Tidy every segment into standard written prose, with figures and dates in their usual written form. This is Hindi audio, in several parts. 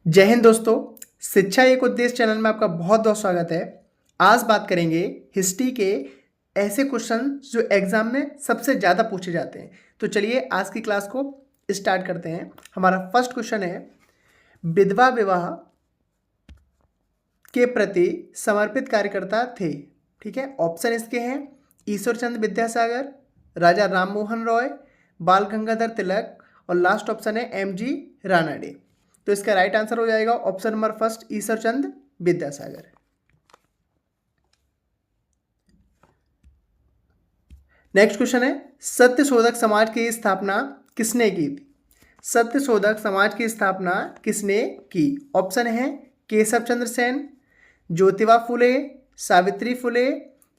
जय हिंद दोस्तों। शिक्षा एक उद्देश्य चैनल में आपका बहुत बहुत स्वागत है। आज बात करेंगे हिस्ट्री के ऐसे क्वेश्चन जो एग्जाम में सबसे ज़्यादा पूछे जाते हैं। तो चलिए आज की क्लास को स्टार्ट करते हैं। हमारा फर्स्ट क्वेश्चन है, विधवा विवाह के प्रति समर्पित कार्यकर्ता थे। ठीक है, ऑप्शन इसके हैं ईश्वरचंद्र विद्यासागर, राजा राममोहन रॉय, बाल गंगाधर तिलक और लास्ट ऑप्शन है एम.जी. रानडे। तो इसका राइट आंसर हो जाएगा option number first, Ishwarchand Vidyasagar. Next question है, सत्यशोधक समाज की स्थापना किसने की थी? सत्यशोधक समाज की स्थापना किसने की? ऑप्शन है केशव चंद्र सेन, ज्योतिबा फुले, सावित्री फुले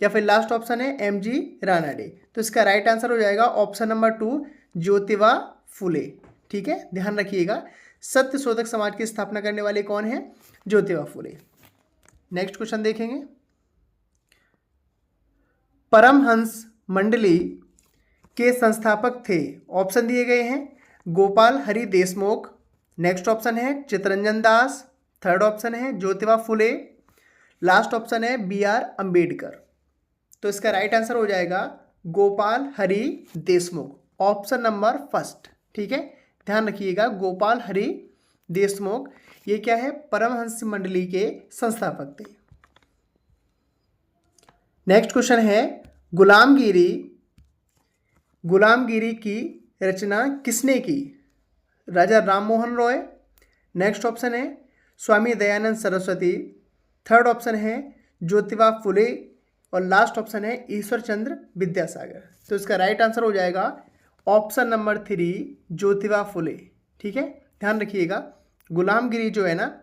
या फिर लास्ट ऑप्शन है एम.जी. रानडे। तो इसका राइट आंसर हो जाएगा ऑप्शन नंबर 2, ज्योतिबा फुले। ठीक है, ध्यान रखिएगा, सत्यशोधक समाज की स्थापना करने वाले कौन है? ज्योतिबा फुले। नेक्स्ट क्वेश्चन देखेंगे, परमहंस मंडली के संस्थापक थे। ऑप्शन दिए गए हैं गोपाल हरि देशमुख, नेक्स्ट ऑप्शन है चित्तरंजन दास, थर्ड ऑप्शन है ज्योतिबा फुले, लास्ट ऑप्शन है बी.आर. अंबेडकर। तो इसका राइट आंसर हो जाएगा Gopal Hari Deshmukh, option number first. ठीक है, ध्यान रखिएगा, गोपाल हरि देशमुख ये क्या है? परमहंस मंडली के संस्थापक थे। नेक्स्ट क्वेश्चन है, गुलामगिरी की रचना किसने की? राजा राममोहन रॉय, नेक्स्ट ऑप्शन है स्वामी दयानंद सरस्वती, थर्ड ऑप्शन है ज्योतिबा फुले और लास्ट ऑप्शन है ईश्वरचंद्र विद्यासागर। तो इसका राइट आंसर हो जाएगा ऑप्शन नंबर 3, ज्योतिबा फुले। ठीक है, ध्यान रखिएगा, गुलामगिरी जो है ना,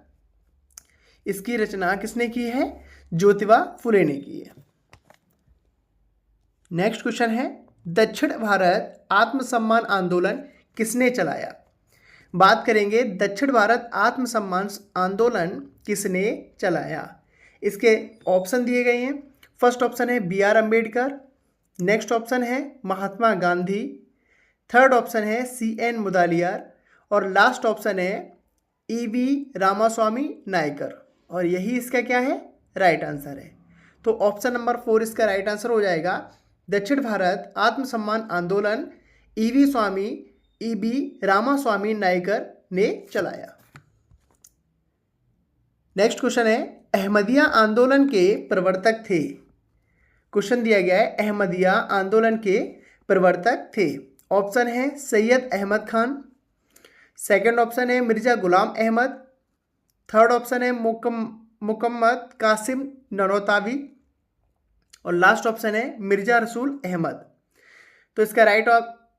इसकी रचना किसने की है? ज्योतिबा फुले ने की है। नेक्स्ट क्वेश्चन है, दक्षिण भारत आत्मसम्मान आंदोलन किसने चलाया? बात करेंगे दक्षिण भारत आत्मसम्मान आंदोलन किसने चलाया। इसके ऑप्शन दिए गए हैं, फर्स्ट ऑप्शन है बी.आर. अंबेडकर, नेक्स्ट ऑप्शन है महात्मा गांधी, थर्ड ऑप्शन है C.N. मुदालियार और लास्ट ऑप्शन है E.V. रामास्वामी नायकर। और यही इसका क्या है? राइट आंसर है। तो ऑप्शन नंबर 4 इसका राइट आंसर हो जाएगा, दक्षिण भारत आत्मसम्मान आंदोलन E.V. रामास्वामी नायकर ने चलाया। नेक्स्ट क्वेश्चन है, अहमदिया आंदोलन के प्रवर्तक थे। क्वेश्चन दिया गया है, अहमदिया आंदोलन के प्रवर्तक थे। ऑप्शन है सैयद अहमद खान, सेकंड ऑप्शन है मिर्जा गुलाम अहमद, थर्ड ऑप्शन है मुकम्मद कासिम ननोतावी और लास्ट ऑप्शन है मिर्जा रसूल अहमद। तो इसका राइट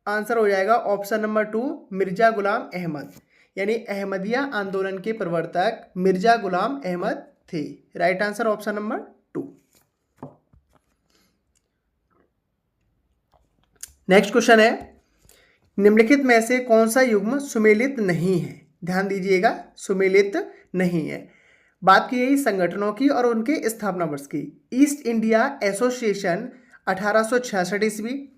आंसर हो जाएगा ऑप्शन नंबर 2, मिर्जा गुलाम अहमद। यानी अहमदिया आंदोलन के प्रवर्तक मिर्जा गुलाम अहमद थे। Right answer option number 2। Next question है, निम्नलिखित में से कौन सा युग्म सुमेलित नहीं है? ध्यान दीजिएगा, सुमेलित नहीं है। बात की गई संगठनों की और उनके स्थापना वर्ष की। ईस्ट इंडिया एसोसिएशन 1866 ईस्वी,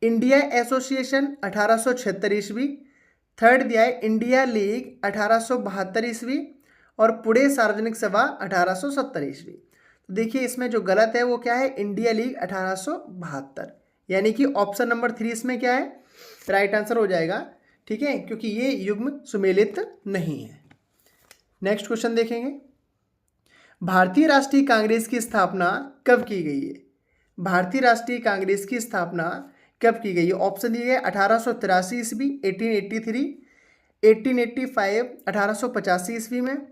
इंडिया एसोसिएशन 1876 ईस्वी, थर्ड दिया है इंडिया लीग 1872 ईस्वी और पुणे सार्वजनिक सभा 1870 ईस्वी। तो देखिए इसमें जो गलत है वो क्या है? इंडिया लीग 1872, यानी कि ऑप्शन नंबर 3 इसमें क्या है? राइट आंसर हो जाएगा। ठीक है, क्योंकि ये युग्म सुमेलित नहीं है। नेक्स्ट क्वेश्चन देखेंगे, भारतीय राष्ट्रीय कांग्रेस की स्थापना कब की गई है? भारतीय राष्ट्रीय कांग्रेस की स्थापना कब की गई है? ऑप्शन दिए गए 1883 ईस्वी, 1883, 1885, 1885 ईस्वी में,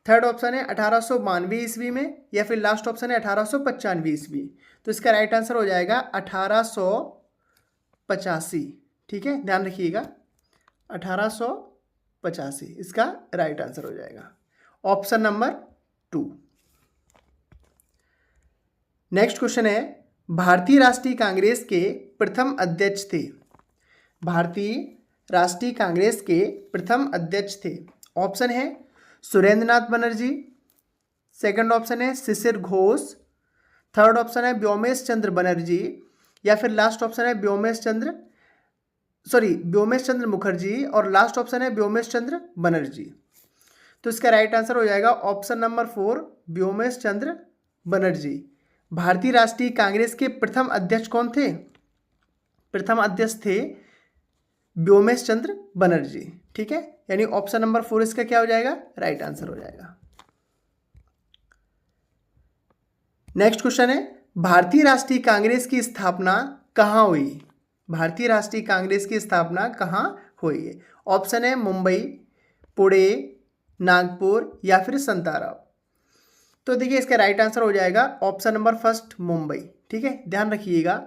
थर्ड ऑप्शन है 1892 ईस्वी में या फिर लास्ट ऑप्शन है 1895 ईस्वी। तो इसका राइट आंसर हो जाएगा 1885। ठीक है, ध्यान रखिएगा, 1885 इसका राइट आंसर हो जाएगा, ऑप्शन नंबर 2। नेक्स्ट क्वेश्चन है, भारतीय राष्ट्रीय कांग्रेस के प्रथम अध्यक्ष थे। भारतीय राष्ट्रीय कांग्रेस के प्रथम अध्यक्ष थे। ऑप्शन है सुरेंद्रनाथ बनर्जी, सेकंड ऑप्शन है शिशिर घोष, थर्ड ऑप्शन है व्योमेश चंद्र बनर्जी या फिर लास्ट ऑप्शन है व्योमेश चंद्र मुखर्जी और लास्ट ऑप्शन है व्योमेश चंद्र बनर्जी। तो इसका राइट आंसर हो जाएगा ऑप्शन नंबर 4 व्योमेश चंद्र बनर्जी। भारतीय राष्ट्रीय कांग्रेस के प्रथम अध्यक्ष कौन थे? प्रथम अध्यक्ष थे व्योमेश चंद्र बनर्जी। ठीक है, यानी ऑप्शन नंबर 4 इसका क्या हो जाएगा? राइट आंसर हो जाएगा। नेक्स्ट क्वेश्चन है, भारतीय राष्ट्रीय कांग्रेस की स्थापना कहाँ हुई? भारतीय राष्ट्रीय कांग्रेस की स्थापना कहाँ हुई है? ऑप्शन है मुंबई, पुणे, नागपुर या फिर संताराव। तो देखिए इसका राइट आंसर हो जाएगा ऑप्शन नंबर 1 मुंबई। ठीक है, ध्यान रखिएगा,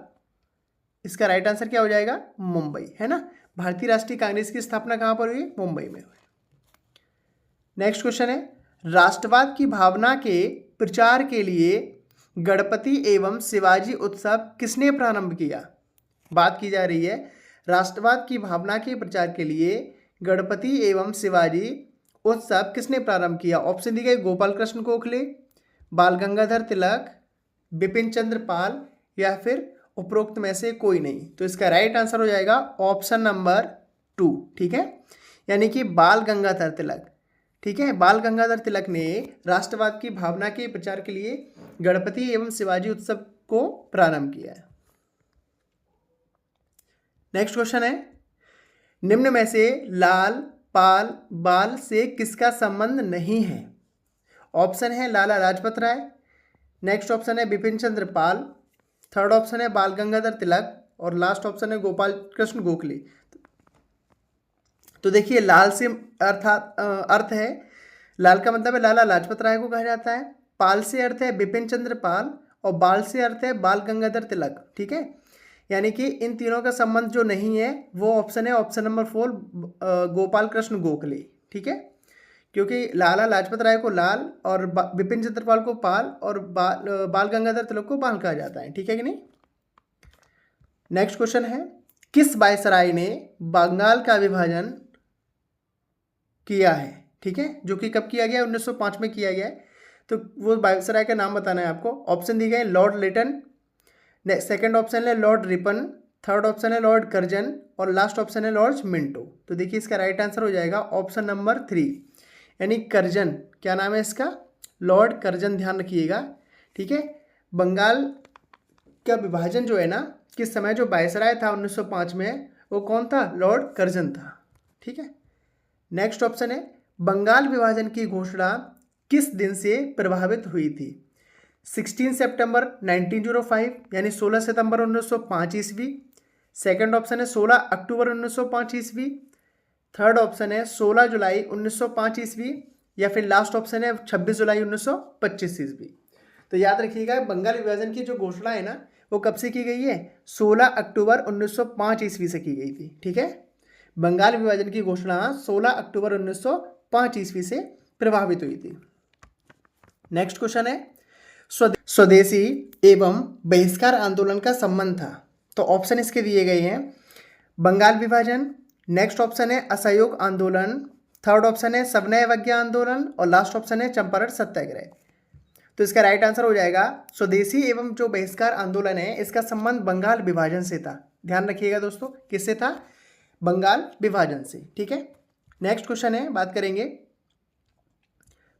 इसका राइट आंसर क्या हो जाएगा? मुंबई, है ना। भारतीय राष्ट्रीय कांग्रेस की स्थापना कहाँ पर हुई? मुंबई में हुई। नेक्स्ट क्वेश्चन है, राष्ट्रवाद की भावना के प्रचार के लिए गणपति एवं शिवाजी उत्सव किसने प्रारंभ किया? बात की जा रही है राष्ट्रवाद की भावना के प्रचार के लिए गणपति एवं शिवाजी उत्सव किसने प्रारंभ किया? ऑप्शन दी गई गोपाल कृष्ण गोखले, बाल गंगाधर तिलक, बिपिन चंद्र पाल या फिर उपरोक्त में से कोई नहीं। तो इसका राइट आंसर हो जाएगा ऑप्शन नंबर 2। ठीक है, यानी कि बाल गंगाधर तिलक। ठीक है, बाल गंगाधर तिलक ने राष्ट्रवाद की भावना के प्रचार के लिए गणपति एवं शिवाजी उत्सव को प्रारंभ किया है। नेक्स्ट क्वेश्चन है, निम्न में से लाल पाल बाल से किसका संबंध नहीं है? ऑप्शन है लाला लाजपत राय, नेक्स्ट ऑप्शन है बिपिन चंद्र पाल, थर्ड ऑप्शन है बाल गंगाधर तिलक और लास्ट ऑप्शन है गोपाल कृष्ण गोखले। तो देखिए लाल से अर्थ है, लाल का मतलब है लाला लाजपत राय को कहा जाता है, पाल से अर्थ है बिपिन चंद्र पाल और बाल से अर्थ है बाल गंगाधर तिलक। ठीक है, यानी कि इन तीनों का संबंध जो नहीं है वो ऑप्शन है ऑप्शन नंबर 4 गोपाल कृष्ण गोखले। ठीक है, क्योंकि लाला लाजपत राय को लाल और बिपिन चंद्र पाल को पाल और बाल गंगाधर तिलक को बाल कहा जाता है। ठीक है कि नहीं। नेक्स्ट क्वेश्चन है, किस वायसराय ने बंगाल का विभाजन किया है? ठीक है, जो कि कब किया गया? 1905 में किया गया है। तो वो वायसराय का नाम बताना है आपको। ऑप्शन दिए गए लॉर्ड लिटन, सेकंड ऑप्शन है लॉर्ड रिपन, थर्ड ऑप्शन है लॉर्ड कर्जन और लास्ट ऑप्शन है लॉर्ड मिंटो। तो देखिए इसका राइट आंसर हो जाएगा ऑप्शन नंबर 3, यानी कर्जन। क्या नाम है इसका? लॉर्ड कर्जन, ध्यान रखिएगा। ठीक है, बंगाल का विभाजन जो है ना, किस समय जो वायसराय था 1905 में, वो कौन था? लॉर्ड कर्जन था। ठीक है, नेक्स्ट ऑप्शन है, बंगाल विभाजन की घोषणा किस दिन से प्रभावित हुई थी? 16 सितंबर 1905 यानी 16 सितंबर 1905 ईस्वी, सेकंड ऑप्शन है 16 अक्टूबर 1905 ईस्वी, थर्ड ऑप्शन है 16 जुलाई 1905 ईस्वी या फिर लास्ट ऑप्शन है 26 जुलाई 1925 ईस्वी। तो याद रखिएगा बंगाल विभाजन की जो घोषणा है ना, वो कब से की गई है? 16 अक्टूबर 1905 ईस्वी से की गई थी। ठीक है, बंगाल विभाजन की घोषणा 16 अक्टूबर 1905 ईस्वी से प्रभावित हुई थी। नेक्स्ट क्वेश्चन है, स्वदेशी एवं बहिष्कार आंदोलन का संबंध था। तो ऑप्शन इसके दिए गए हैं, बंगाल विभाजन, नेक्स्ट ऑप्शन है असहयोग आंदोलन, थर्ड ऑप्शन है सविनय अवज्ञा आंदोलन और लास्ट ऑप्शन है चंपारण सत्याग्रह। तो इसका राइट आंसर हो जाएगा स्वदेशी एवं जो बहिष्कार आंदोलन है, इसका संबंध बंगाल विभाजन से था। ध्यान रखिएगा दोस्तों, किससे था? बंगाल विभाजन से। ठीक है, नेक्स्ट क्वेश्चन है, बात करेंगे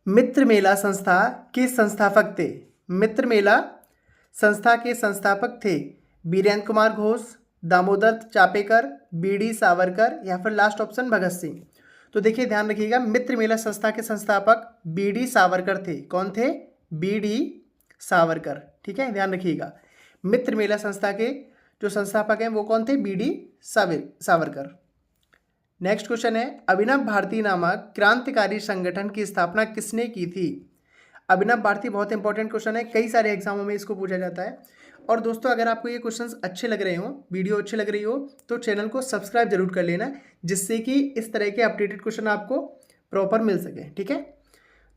मित्र मेला संस्था के संस्थापक थे। मित्र मेला संस्था के संस्थापक थे वीरेंद्र कुमार घोष, दामोदर चापेकर, बीडी सावरकर या फिर लास्ट ऑप्शन भगत सिंह। तो देखिए ध्यान रखिएगा, मित्र मेला संस्था के संस्थापक बीडी सावरकर थे। कौन थे? बीडी सावरकर। ठीक है, ध्यान रखिएगा, मित्र मेला संस्था के जो संस्थापक हैं वो कौन थे? बीडी सावरकर। नेक्स्ट क्वेश्चन है, अभिनव भारती नामक क्रांतिकारी संगठन की स्थापना किसने की थी? अभिनव भारती बहुत इंपॉर्टेंट क्वेश्चन है, कई सारे एग्जामों में इसको पूछा जाता है। और दोस्तों अगर आपको ये क्वेश्चंस अच्छे लग रहे हो, वीडियो अच्छी लग रही हो, तो चैनल को सब्सक्राइब जरूर कर लेना, जिससे कि इस तरह के अपडेटेड क्वेश्चन आपको प्रॉपर मिल सके। ठीक है,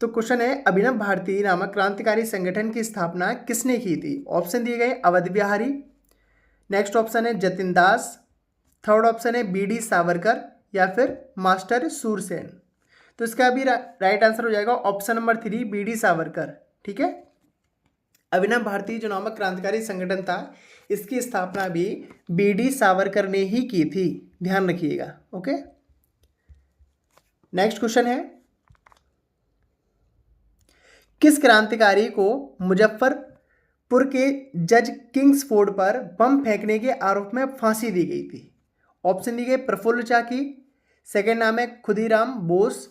तो क्वेश्चन है, अभिनव भारती नामक क्रांतिकारी संगठन की स्थापना किसने की थी? ऑप्शन दिए गए अवध बिहारी, नेक्स्ट ऑप्शन है जतिन दास, थर्ड ऑप्शन है बीडी सावरकर या फिर मास्टर सूरसेन। तो इसका भी राइट आंसर हो जाएगा ऑप्शन नंबर 3 बीडी सावरकर। ठीक है, अभिनव भारती जो नामक क्रांतिकारी संगठन था, इसकी स्थापना भी बीडी सावरकर ने ही की थी। ध्यान रखिएगा। ओके, नेक्स्ट क्वेश्चन है, किस क्रांतिकारी को मुजफ्फरपुर के जज किंग्सफोर्ड पर बम फेंकने के आरोप में फांसी दी गई थी? ऑप्शन दिए गए प्रफुल्ल चाकी, सेकेंड नाम है खुदीराम बोस,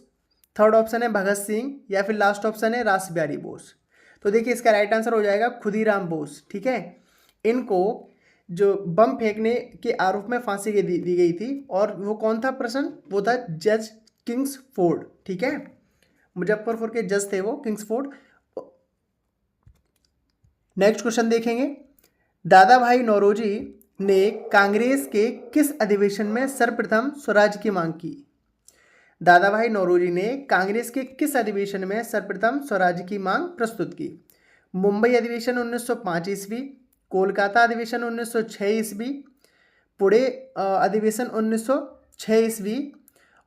थर्ड ऑप्शन है भगत सिंह, या फिर लास्ट ऑप्शन है रास बिहारी बोस। तो देखिए इसका राइट आंसर हो जाएगा खुदीराम बोस। ठीक है, इनको जो बम फेंकने के आरोप में फांसी दी गई थी, और वो कौन था पर्सन? वो था जज किंग्सफोर्ड। ठीक है, मुजफ्फरपुर के जज थे वो, किंग्सफोर्ड। नेक्स्ट क्वेश्चन देखेंगे। दादा भाई नौरोजी ने कांग्रेस के किस अधिवेशन में सर्वप्रथम स्वराज की मांग की? दादा भाई नौरोजी ने कांग्रेस के किस अधिवेशन में सर्वप्रथम स्वराज की मांग प्रस्तुत की? मुंबई अधिवेशन 1905 ईस्वी, कोलकाता अधिवेशन 1906 ईस्वी, पुणे अधिवेशन 1906 ईस्वी,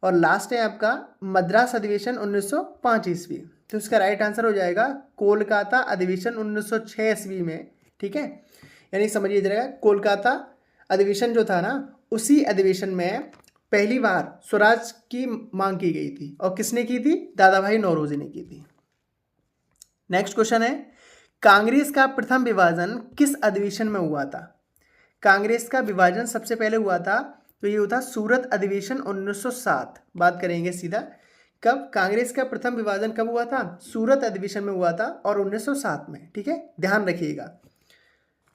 और लास्ट है आपका मद्रास अधिवेशन 1905 ईस्वी। तो इसका राइट आंसर हो जाएगा कोलकाता अधिवेशन 1906 ईस्वी में। ठीक है, यानी समझिए जरा, कोलकाता अधिवेशन जो था ना, उसी अधिवेशन में पहली बार स्वराज की मांग की गई थी। और किसने की थी? दादा भाई नौरोजी ने की थी। नेक्स्ट क्वेश्चन है, कांग्रेस का प्रथम विभाजन किस अधिवेशन में हुआ था? कांग्रेस का विभाजन सबसे पहले हुआ था, तो ये होता सूरत अधिवेशन 1907। बात करेंगे सीधा, कब कांग्रेस का प्रथम विभाजन कब हुआ था? सूरत अधिवेशन में हुआ था, और 1907 में। ठीक है, ध्यान रखिएगा।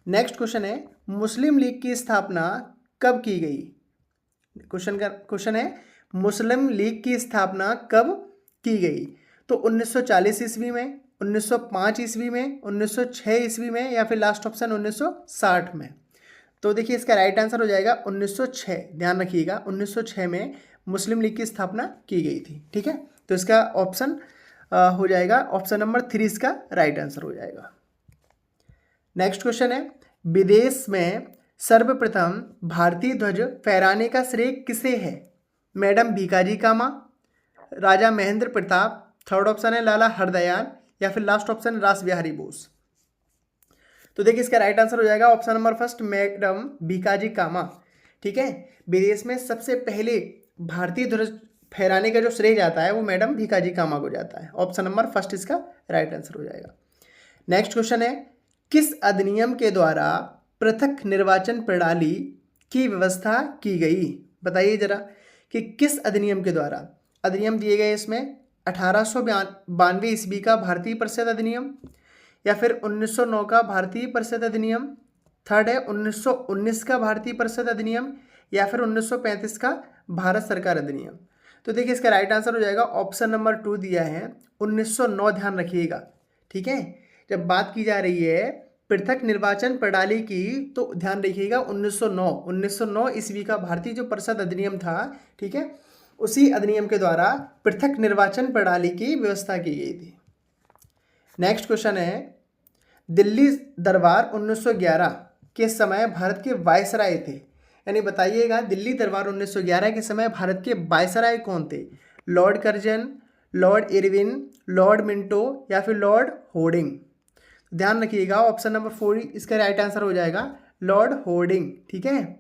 नेक्स्ट क्वेश्चन है, मुस्लिम लीग की स्थापना कब की गई? क्वेश्चन है, मुस्लिम लीग की स्थापना कब की गई? तो 1940 ईस्वी में, 1905 ईस्वी में, 1906 ईस्वी में, या फिर लास्ट ऑप्शन 1960 में। तो देखिए इसका राइट आंसर हो जाएगा 1906। ध्यान रखिएगा, 1906 में मुस्लिम लीग की स्थापना की गई थी। ठीक है, तो इसका ऑप्शन हो जाएगा ऑप्शन नंबर 3, इसका राइट आंसर हो जाएगा। नेक्स्ट क्वेश्चन है, विदेश में सर्वप्रथम भारतीय ध्वज फहराने का श्रेय किसे है? मैडम भीकाजी कामा, राजा महेंद्र प्रताप, थर्ड ऑप्शन है लाला हरदयाल, या फिर लास्ट ऑप्शन रास बिहारी बोस। तो देखिए इसका राइट आंसर हो जाएगा option number first, madam Bhikaji Cama. ठीक है, विदेश में सबसे पहले भारतीय ध्वज फहराने का जो श्रेय जाता है वो मैडम भीकाजी कामा को जाता है। ऑप्शन नंबर फर्स्ट इसका राइट आंसर हो जाएगा। नेक्स्ट क्वेश्चन है, किस अधिनियम के द्वारा पृथक निर्वाचन प्रणाली की व्यवस्था की गई? बताइए जरा कि किस अधिनियम के द्वारा। अधिनियम दिए गए इसमें 1892 ईस्वी का भारतीय परिषद अधिनियम, या फिर 1909 का भारतीय परिषद अधिनियम, थर्ड है 1919 का भारतीय परिषद अधिनियम, या फिर 1935 का भारत सरकार अधिनियम। तो देखिए इसका राइट आंसर हो जाएगा ऑप्शन नंबर 2 दिया है 1909। ध्यान रखिएगा। ठीक है, जब बात की जा रही है पृथक निर्वाचन प्रणाली की, तो ध्यान रखिएगा 1909 ईस्वी का भारतीय जो परिषद अधिनियम था, ठीक है, उसी अधिनियम के द्वारा पृथक निर्वाचन प्रणाली की व्यवस्था की गई थी। नेक्स्ट क्वेश्चन है, दिल्ली दरबार 1911 के समय भारत के वायसराय थे, यानी बताइएगा दिल्ली दरबार 1911 के समय भारत के वायसराय कौन थे? Lord Curzon, Lord Irwin, Lord Minto, या फिर लॉर्ड होर्डिंग। ध्यान रखिएगा ऑप्शन नंबर 4 इसका राइट आंसर हो जाएगा, लॉर्ड होर्डिंग। ठीक है,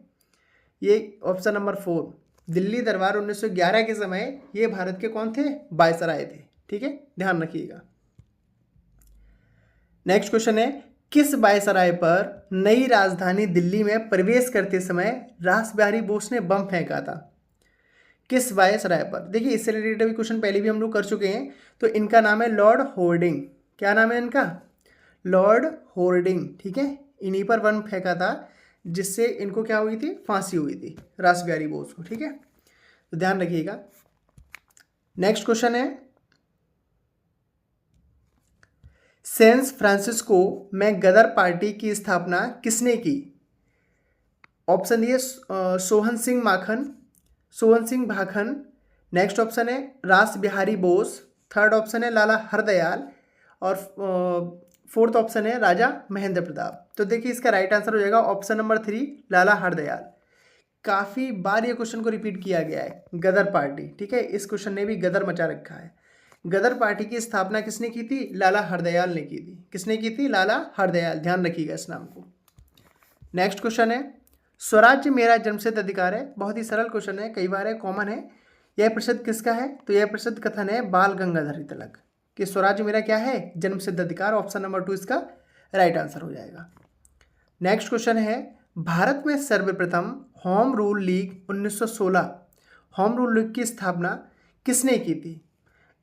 ये ऑप्शन नंबर 4, दिल्ली दरबार 1911 के समय ये भारत के कौन थे? वायसराय थे। ठीक है, ध्यान रखिएगा। नेक्स्ट क्वेश्चन है, किस वायसराय पर नई राजधानी दिल्ली में प्रवेश करते समय रास बिहारी बोस ने बम फेंका था? किस वायसराय पर? देखिए इससे रिलेटेड भी क्वेश्चन पहले भी हम लोग कर चुके हैं। तो इनका नाम है लॉर्ड होर्डिंग। क्या नाम है इनका? Lord hoarding. ठीक है, इन्हीं पर बम फेंका था जिससे इनको क्या हुई थी? फांसी हुई थी रास बिहारी बोस को। ठीक है, तो ध्यान रखिएगा। नेक्स्ट क्वेश्चन है, सैन फ्रांसिस्को में गदर पार्टी की स्थापना किसने की? ऑप्शन दिए सोहन सिंह भाखन, नेक्स्ट ऑप्शन है रास बिहारी बोस, थर्ड ऑप्शन है लाला हरदयाल, और फोर्थ ऑप्शन है राजा महेंद्र प्रताप। तो देखिए इसका राइट आंसर हो जाएगा ऑप्शन नंबर 3, लाला हरदयाल। काफ़ी बार ये क्वेश्चन को रिपीट किया गया है, गदर पार्टी। ठीक है, इस क्वेश्चन ने भी गदर मचा रखा है। गदर पार्टी की स्थापना किसने की थी? लाला हरदयाल ने की थी। किसने की थी? लाला हरदयाल। ध्यान रखिएगा इस नाम को। नेक्स्ट क्वेश्चन है, स्वराज्य मेरा जन्मसिद्ध अधिकार है। बहुत ही सरल क्वेश्चन है, कई बार है, कॉमन है। यह प्रसिद्ध किसका है? तो यह प्रसिद्ध कथन है बाल गंगाधर तिलक। कि स्वराज्य मेरा क्या है, जन्मसिद्ध अधिकार। ऑप्शन नंबर 2 इसका राइट आंसर हो जाएगा। नेक्स्ट क्वेश्चन है, भारत में सर्वप्रथम home rule league 1916 home rule league की स्थापना किसने की थी?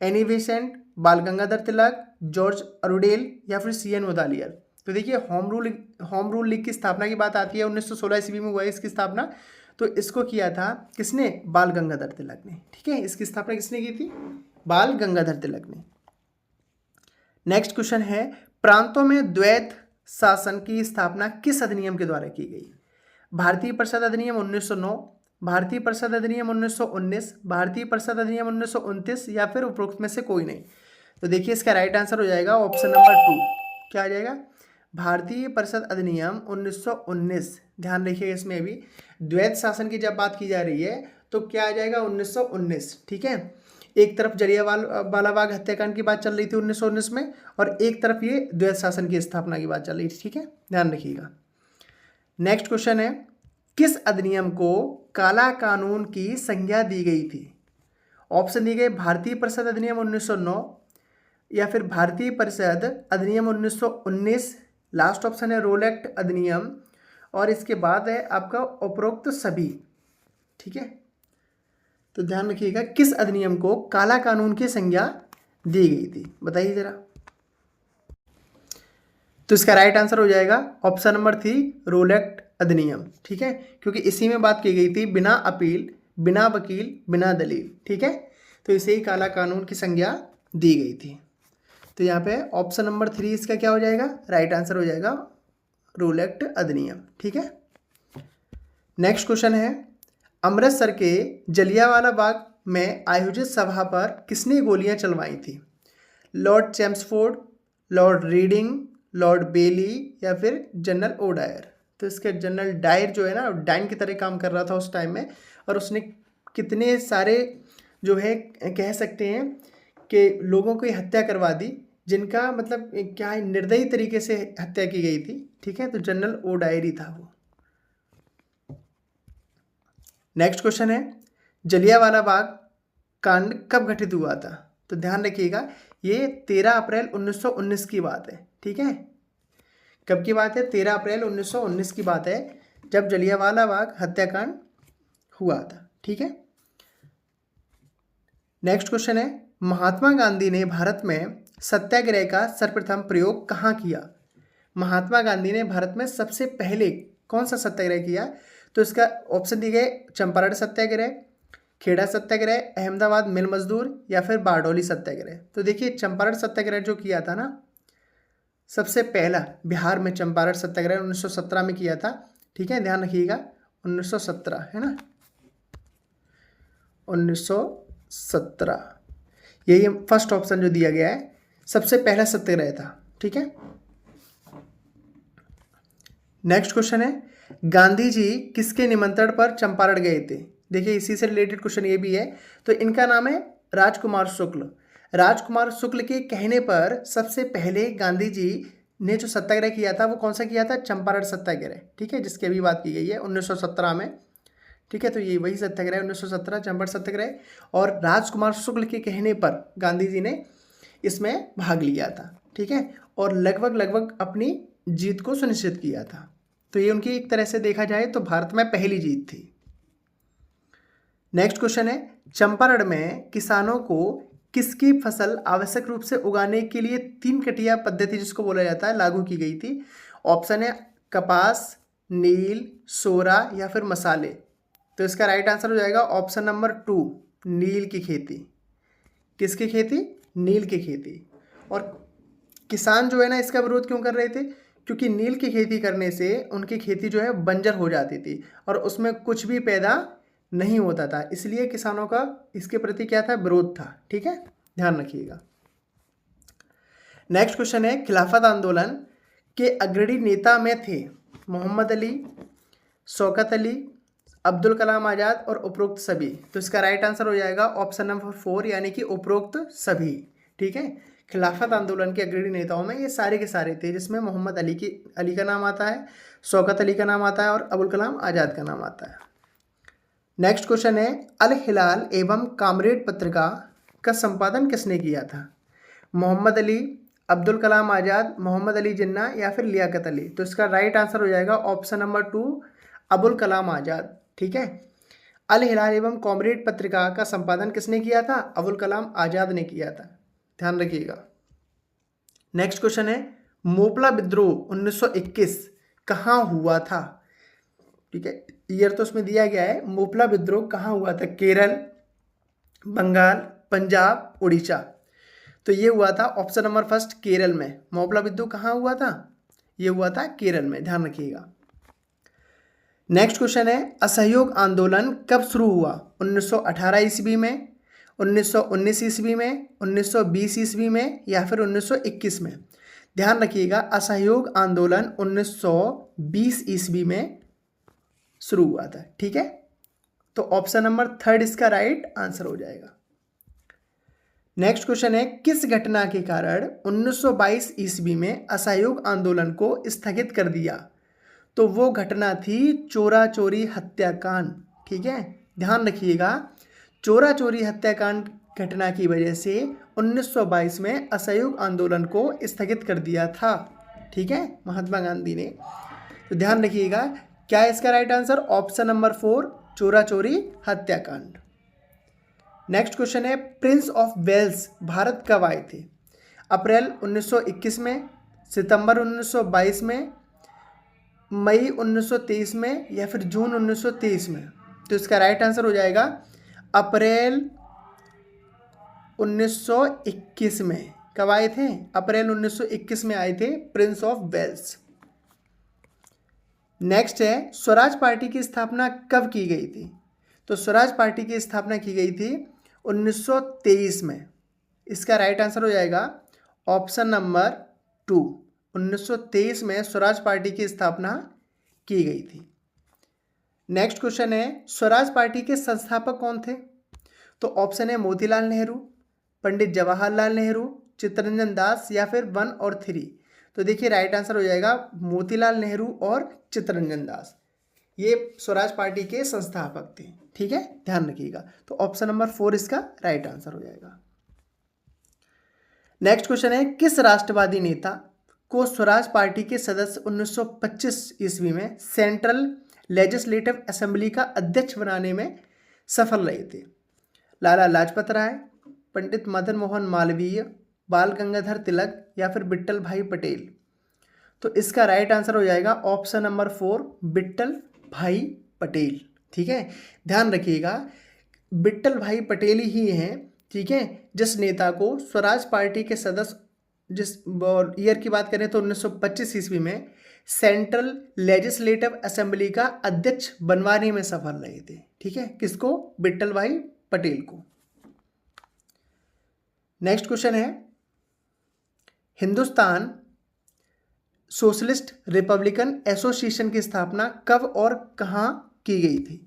एनी बेसेंट, बाल गंगाधर तिलक, जॉर्ज अरुडेल या फिर सी एन मुदालियर। तो देखिए होम रूल लीग की स्थापना की बात आती है, 1916 ईस्वी में हुआ है इसकी स्थापना। तो इसको किया था किसने? बाल गंगाधर तिलक ने। ठीक है, इसकी स्थापना किसने की थी? बाल गंगाधर तिलक ने। नेक्स्ट क्वेश्चन है, प्रांतों में द्वैत शासन की स्थापना किस अधिनियम के द्वारा की गई? भारतीय परिषद अधिनियम 1909, भारतीय परिषद अधिनियम 1919, भारतीय परिषद अधिनियम 1929 या फिर उपरोक्त में से कोई नहीं। तो देखिए इसका राइट आंसर हो जाएगा ऑप्शन नंबर 2। क्या आ जाएगा? भारतीय परिषद अधिनियम 1919। ध्यान रखिएगा, इसमें अभी द्वैत शासन की जब बात की जा रही है तो क्या आ जाएगा? 1919। ठीक है, एक तरफ जलियांवाला बाग हत्याकांड की बात चल रही थी 1919 में, और एक तरफ ये द्वैत शासन की स्थापना की बात चल रही थी। ठीक है, ध्यान रखिएगा। नेक्स्ट क्वेश्चन है, किस अधिनियम को काला कानून की संज्ञा दी गई थी? ऑप्शन दिए गए, भारतीय परिषद अधिनियम 1909 या फिर भारतीय परिषद अधिनियम 1919, लास्ट ऑप्शन है रोल एक्ट अधिनियम, और इसके बाद है आपका उपरोक्त सभी। ठीक है, तो ध्यान रखिएगा किस अधिनियम को काला कानून की संज्ञा दी गई थी, बताइए जरा। तो इसका राइट आंसर हो जाएगा ऑप्शन नंबर 3 रोल एक्ट अधिनियम। ठीक है, क्योंकि इसी में बात की गई थी बिना अपील, बिना वकील, बिना दलील। ठीक है, तो इसे ही काला कानून की संज्ञा दी गई थी। तो यहाँ पे ऑप्शन नंबर 3 इसका क्या हो जाएगा? राइट आंसर हो जाएगा रोल एक्ट अधिनियम। ठीक है, नेक्स्ट क्वेश्चन है, अमृतसर के जलियांवाला बाग में आयोजित सभा पर किसने गोलियां चलवाई थी? Lord Chelmsford, Lord Reading, Lord Bailey या फिर जनरल ओडायर। तो इसके जनरल डायर जो है ना, डाइन की तरह काम कर रहा था उस टाइम में, और उसने कितने सारे जो है कह सकते हैं कि लोगों की हत्या करवा दी, जिनका मतलब क्या है, निर्दयी तरीके से हत्या की गई थी। ठीक है, तो जनरल ओडायर ही था वो। नेक्स्ट क्वेश्चन है, जलियांवाला बाग कांड कब घटित हुआ था? तो ध्यान रखिएगा ये 13 अप्रैल 1919 की बात है। ठीक है, कब की बात है? 13 अप्रैल 1919 की बात है, जब जलियांवाला बाग हत्याकांड हुआ था। ठीक है, नेक्स्ट क्वेश्चन है, महात्मा गांधी ने भारत में सत्याग्रह का सर्वप्रथम प्रयोग कहाँ किया? महात्मा गांधी ने भारत में सबसे पहले कौन सा सत्याग्रह किया? तो इसका ऑप्शन दिए गए, चंपारण सत्याग्रह, खेड़ा सत्याग्रह, अहमदाबाद मिल मजदूर या फिर बारडोली सत्याग्रह। तो देखिए चंपारण सत्याग्रह जो किया था ना, सबसे पहला बिहार में चंपारण सत्याग्रह 1917 में किया था। ठीक है, ध्यान रखिएगा 1917 है ना, 1917 यही फर्स्ट ऑप्शन जो दिया गया है, सबसे पहला सत्याग्रह था। ठीक है, नेक्स्ट क्वेश्चन है, गांधी जी किसके निमंत्रण पर चंपारण गए थे? देखिए इसी से रिलेटेड क्वेश्चन ये भी है। तो इनका नाम है राजकुमार शुक्ल। राजकुमार शुक्ल के कहने पर सबसे पहले गांधी जी ने जो सत्याग्रह किया था वो कौन सा किया था? चंपारण सत्याग्रह। ठीक है, जिसकी अभी बात की गई है 1917 में। ठीक है, तो ये वही सत्याग्रह 1917 चंपारण सत्याग्रह, और राजकुमार शुक्ल के कहने पर गांधी जी ने इसमें भाग लिया था। ठीक है, और लगभग अपनी जीत को सुनिश्चित किया था। तो ये उनकी एक तरह से देखा जाए तो भारत में पहली जीत थी। नेक्स्ट क्वेश्चन है, चंपारण में किसानों को किसकी फसल आवश्यक रूप से उगाने के लिए 3 कटिया पद्धति जिसको बोला जाता है लागू की गई थी? ऑप्शन है कपास, नील, सोरा या फिर मसाले। तो इसका राइट आंसर हो जाएगा ऑप्शन नंबर 2 नील की खेती। किसकी खेती? नील की खेती। और किसान जो है ना इसका विरोध क्यों कर रहे थे? क्योंकि नील की खेती करने से उनकी खेती जो है बंजर हो जाती थी और उसमें कुछ भी पैदा नहीं होता था, इसलिए किसानों का इसके प्रति क्या था? विरोध था। ठीक है, ध्यान रखिएगा। नेक्स्ट क्वेश्चन है, खिलाफत आंदोलन के अग्रणी नेता में थे मोहम्मद अली, शौकत अली, अब्दुल कलाम आज़ाद और उपरोक्त सभी। तो इसका राइट आंसर हो जाएगा ऑप्शन नंबर 4 यानी कि उपरोक्त सभी। ठीक है, खिलाफत आंदोलन के अग्रणी नेताओं में ये सारे के सारे थे, जिसमें मोहम्मद अली का नाम आता है, शौकत अली का नाम आता है और अबुल कलाम आज़ाद का नाम आता है। नेक्स्ट क्वेश्चन है, अल हिलाल एवं कामरेड पत्रिका का संपादन किसने किया था? मोहम्मद अली, अब्दुल कलाम आज़ाद, मोहम्मद अली जिन्ना या फिर लियाकत अली। तो इसका राइट आंसर हो जाएगा ऑप्शन नंबर 2 अबुल कलाम आज़ाद। ठीक है। अल हिलाल एवं कॉमरेड पत्रिका का संपादन किसने किया था? अबुल कलाम आज़ाद ने किया था, ध्यान रखिएगा। नेक्स्ट क्वेश्चन है मोपला विद्रोह 1921 कहाँ हुआ था? ठीक है, ईयर तो उसमें दिया गया है। मोपला विद्रोह कहाँ हुआ था? केरल, बंगाल, पंजाब, उड़ीसा। तो ये हुआ था ऑप्शन नंबर फर्स्ट केरल में। मोपला विद्रोह कहाँ हुआ था? ये हुआ था केरल में, ध्यान रखिएगा। नेक्स्ट क्वेश्चन है असहयोग आंदोलन कब शुरू हुआ? 1918 ईस्वी में, 1919 ईस्वी में, 1920 ईस्वी में या फिर 1921 में? ध्यान रखिएगा, असहयोग आंदोलन 1920 ईस्वी में शुरू हुआ था। ठीक है, तो ऑप्शन नंबर थर्ड इसका राइट आंसर हो जाएगा। नेक्स्ट क्वेश्चन है किस घटना के कारण 1922 ईस्वी में असहयोग आंदोलन को स्थगित कर दिया? तो वो घटना थी चोरा चोरी हत्याकांड। ठीक है, ध्यान रखिएगा, चोरा चोरी हत्याकांड घटना की वजह से 1922 में असहयोग आंदोलन को स्थगित कर दिया था। ठीक है, महात्मा गांधी ने। तो ध्यान रखिएगा, क्या है इसका राइट आंसर? ऑप्शन नंबर 4 चोरा चोरी हत्याकांड। नेक्स्ट क्वेश्चन है प्रिंस ऑफ वेल्स भारत कब आए थे? अप्रैल 1921 में, सितंबर 1922 में, मई 1923 में या फिर जून 1923 में? तो इसका राइट आंसर हो जाएगा अप्रैल 1921 में। कब आए थे? अप्रैल 1921 में आए थे प्रिंस ऑफ वेल्स। नेक्स्ट है स्वराज पार्टी की स्थापना कब की गई थी? तो स्वराज पार्टी की स्थापना की गई थी 1923 में। इसका राइट आंसर हो जाएगा ऑप्शन नंबर 2 1923 में स्वराज पार्टी की स्थापना की गई थी। नेक्स्ट क्वेश्चन है स्वराज पार्टी के संस्थापक कौन थे? तो ऑप्शन है मोतीलाल नेहरू, पंडित जवाहरलाल नेहरू, चित्तरंजन दास या फिर 1 और 3? तो देखिए राइट आंसर हो जाएगा मोतीलाल नेहरू और चित्तरंजन दास, ये स्वराज पार्टी के संस्थापक थे। ठीक है, ध्यान रखिएगा। तो ऑप्शन नंबर 4 इसका राइट आंसर हो जाएगा। नेक्स्ट क्वेश्चन है किस राष्ट्रवादी नेता को स्वराज पार्टी के सदस्य 1925 ईस्वी में सेंट्रल लेजिस्लेटिव असेंबली का अध्यक्ष बनाने में सफल रहे थे? लाला लाजपत राय, पंडित मदन मोहन मालवीय, बाल गंगाधर तिलक या फिर विट्ठल भाई पटेल? तो इसका राइट आंसर हो जाएगा ऑप्शन नंबर 4 विट्ठल भाई पटेल। ठीक है, ध्यान रखिएगा, विट्ठल भाई पटेल ही हैं, ठीक है, जिस नेता को स्वराज पार्टी के सदस्य, जिस ईयर की बात करें तो 1925 ईस्वी में सेंट्रल लेजिस्लेटिव असेंबली का अध्यक्ष बनवाने में सफल रहे थे। ठीक है, किसको? विट्ठल भाई पटेल को। नेक्स्ट क्वेश्चन है हिंदुस्तान सोशलिस्ट रिपब्लिकन एसोसिएशन की स्थापना कब और कहाँ की गई थी?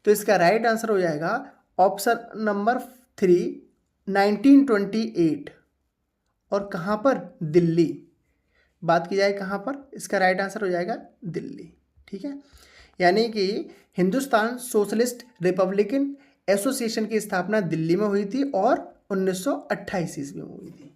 तो इसका राइट आंसर हो जाएगा ऑप्शन नंबर 3 1928। और कहाँ पर? दिल्ली। बात की जाए कहाँ पर, इसका राइट आंसर हो जाएगा दिल्ली। ठीक है, यानी कि हिंदुस्तान सोशलिस्ट रिपब्लिकन एसोसिएशन की स्थापना दिल्ली में हुई थी और 1928 ईस्वी में हुई थी।